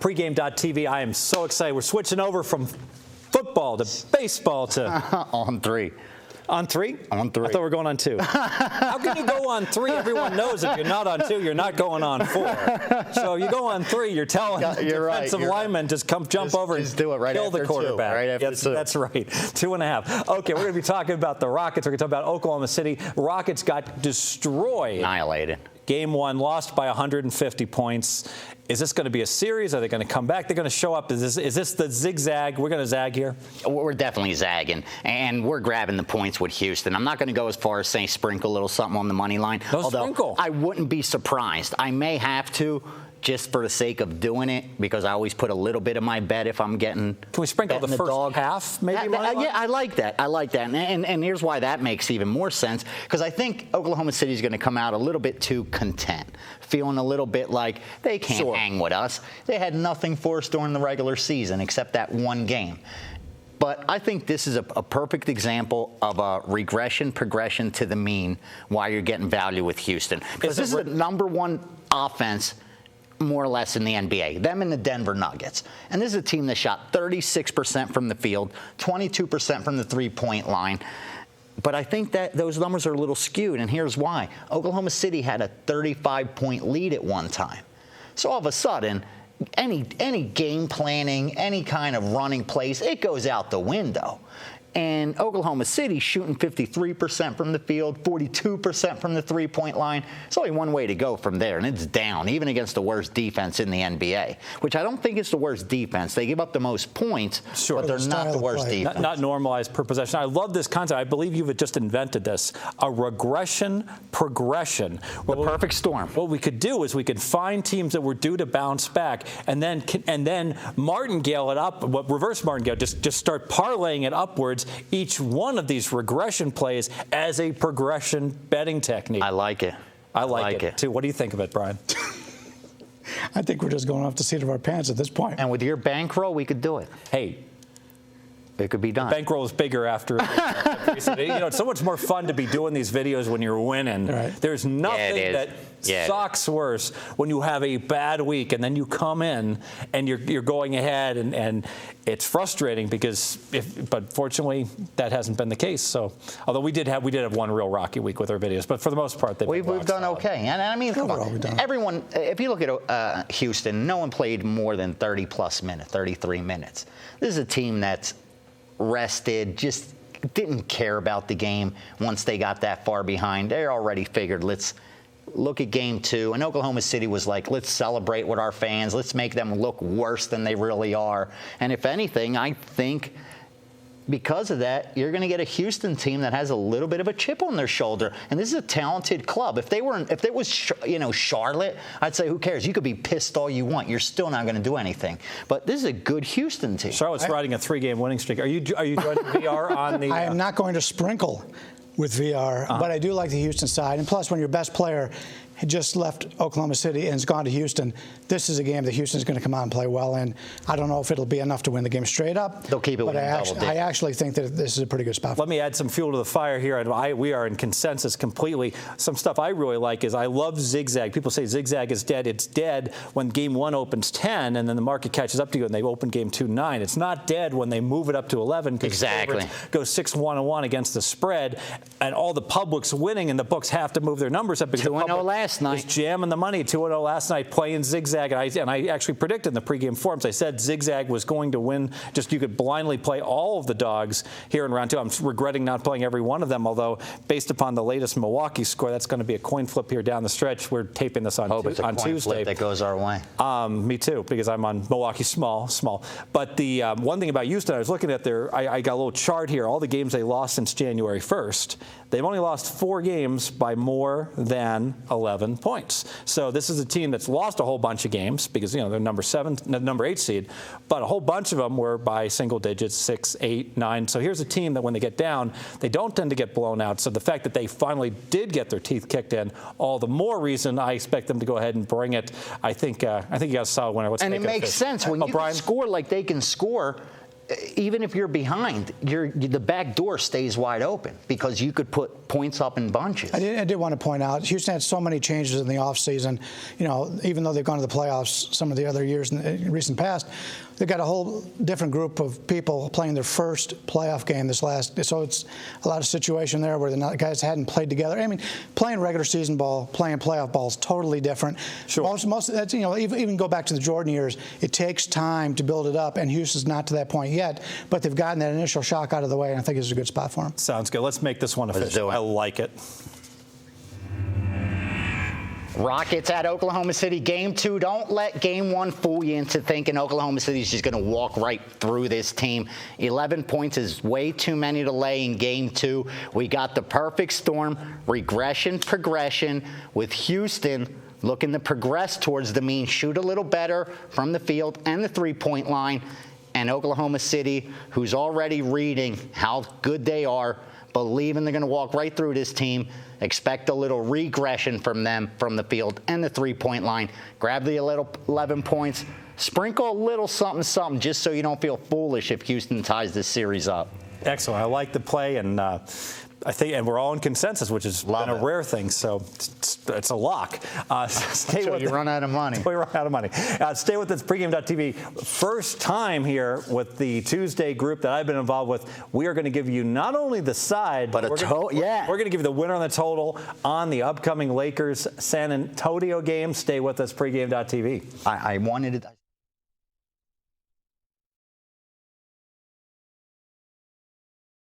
Pregame.tv. I am so excited. We're switching over from football to baseball to on 3. On 3? On 3. I thought we were going on 2. How can you go on 3? Everyone knows if you're not on 2, you're not going on 4. So you go on 3, you're telling defensive linemen just jump over and do it right kill after the quarterback. 2, right after yes, 2. That's right. 2.5. Okay, we're going to be talking about the Rockets. We're going to talk about Oklahoma City. Rockets got destroyed. Annihilated. Game 1, lost by 150 points. Is this going to be a series? Are they going to come back? They're going to show up. Is this the zigzag? We're going to zag here? We're definitely zagging, and we're grabbing the points with Houston. I'm not going to go as far as saying sprinkle a little something on the money line. Although sprinkle. I wouldn't be surprised. I may have to, just for the sake of doing it, because I always put a little bit of my bet if I'm getting. Can we sprinkle the first half, maybe? Yeah, I like that. And here's why that makes even more sense, because I think Oklahoma City is going to come out a little bit too content, feeling a little bit like they can't hang with us. They had nothing for us during the regular season except that one game. But I think this is a perfect example of a progression to the mean, why you're getting value with Houston. Because this is the number 1 offense more or less in the NBA, them and the Denver Nuggets. And this is a team that shot 36% from the field, 22% from the three-point line. But I think that those numbers are a little skewed, and here's why. Oklahoma City had a 35-point lead at one time. So all of a sudden, any game planning, any kind of running plays, it goes out the window. And Oklahoma City shooting 53% from the field, 42% from the three-point line. It's only one way to go from there, and it's down, even against the worst defense in the NBA, which I don't think is the worst defense. They give up the most points, but they're not the worst defense. Not normalized per possession. I love this concept. I believe you've just invented this, a regression progression. The perfect storm. What we could do is we could find teams that were due to bounce back, and then martingale it up, reverse martingale, just start parlaying it upwards, each one of these regression plays as a progression betting technique. I like it. I like it too. What do you think of it, Brian? I think we're just going off the seat of our pants at this point. And with your bankroll, we could do it. Hey. It could be done. Bankroll is bigger after. It's so much more fun to be doing these videos when you're winning. Right. There's nothing that sucks worse when you have a bad week and then you come in and you're going ahead and it's frustrating but fortunately that hasn't been the case. So although we did have one real rocky week with our videos, but for the most part we've done okay. And I mean, come on, everyone. If you look at Houston, no one played more than 30+ minutes, 33 minutes. This is a team that's rested, just didn't care about the game once they got that far behind. They already figured, let's look at game 2. And Oklahoma City was like, let's celebrate with our fans. Let's make them look worse than they really are. And if anything, I think because of that, you're going to get a Houston team that has a little bit of a chip on their shoulder. And this is a talented club. If it was Charlotte, I'd say who cares? You could be pissed all you want. You're still not going to do anything. But this is a good Houston team. Charlotte's riding a 3-game winning streak. Are you joining VR on the? I am not going to sprinkle with VR, but I do like the Houston side. And plus, when your best player had just left Oklahoma City and has gone to Houston, this is a game that Houston's going to come out and play well in. I don't know if it'll be enough to win the game straight up. They'll keep it but I actually think that this is a pretty good spot. Let me add some fuel to the fire here. And we are in consensus completely. Some stuff I really like is I love Zigzag. People say Zigzag is dead. It's dead when game 1 opens 10 and then the market catches up to you and they open game 2 9. It's not dead when they move it up to 11 because exactly. Goes 6-1-1 against the spread and all the public's winning and the books have to move their numbers up because 2-0 last night. Was jamming the money 2-0 last night playing Zigzag. And I actually predicted in the pregame forums, I said Zigzag was going to win. Just you could blindly play all of the dogs here in round 2. I'm regretting not playing every one of them, although based upon the latest Milwaukee score, that's going to be a coin flip here down the stretch. We're taping this on Tuesday. Flip that goes our way. Me too, because I'm on Milwaukee small. But the one thing about Houston, I was looking at I got a little chart here, all the games they lost since January 1st. They've only lost 4 games by more than 11 points. So this is a team that's lost a whole bunch of games because, they're number 8 seed, but a whole bunch of them were by single digits, 6, 8, 9. So here's a team that when they get down, they don't tend to get blown out. So the fact that they finally did get their teeth kicked in, all the more reason I expect them to go ahead and bring it. I think you got a solid winner. And it makes sense when you can score like they can score. even if you're behind, the back door stays wide open because you could put points up in bunches. I did want to point out, Houston had so many changes in the offseason. You know, even though they've gone to the playoffs some of the other years in the recent past, they've got a whole different group of people playing their first playoff game so it's a lot of situation there where the guys hadn't played together. I mean, playing regular season ball, playing playoff ball is totally different. Sure. Most that's, you know, even go back to the Jordan years, it takes time to build it up, and Houston's not to that point yet, but they've gotten that initial shock out of the way, and I think it's a good spot for them. Sounds good. Let's make this one official. I like it. Rockets at Oklahoma City, Game 2. Don't let Game 1 fool you into thinking Oklahoma City is just going to walk right through this team. 11 points is way too many to lay in Game 2. We got the perfect storm, regression, progression, with Houston looking to progress towards the mean, shoot a little better from the field and the three-point line, and Oklahoma City, who's already reading how good they are, believing they're going to walk right through this team. Expect a little regression from them from the field and the three-point line. Grab the little 11 points. Sprinkle a little something just so you don't feel foolish if Houston ties this series up. Excellent. I like the play, and I think, and we're all in consensus, which has been a rare thing. So it's a lock. Stay with you run out of money. We run out of money. Stay with us. Pregame.tv. First time here with the Tuesday group that I've been involved with. We are going to give you not only the side, but we're going to give you the winner on the total on the upcoming Lakers San Antonio game. Stay with us. Pregame.tv. I wanted it.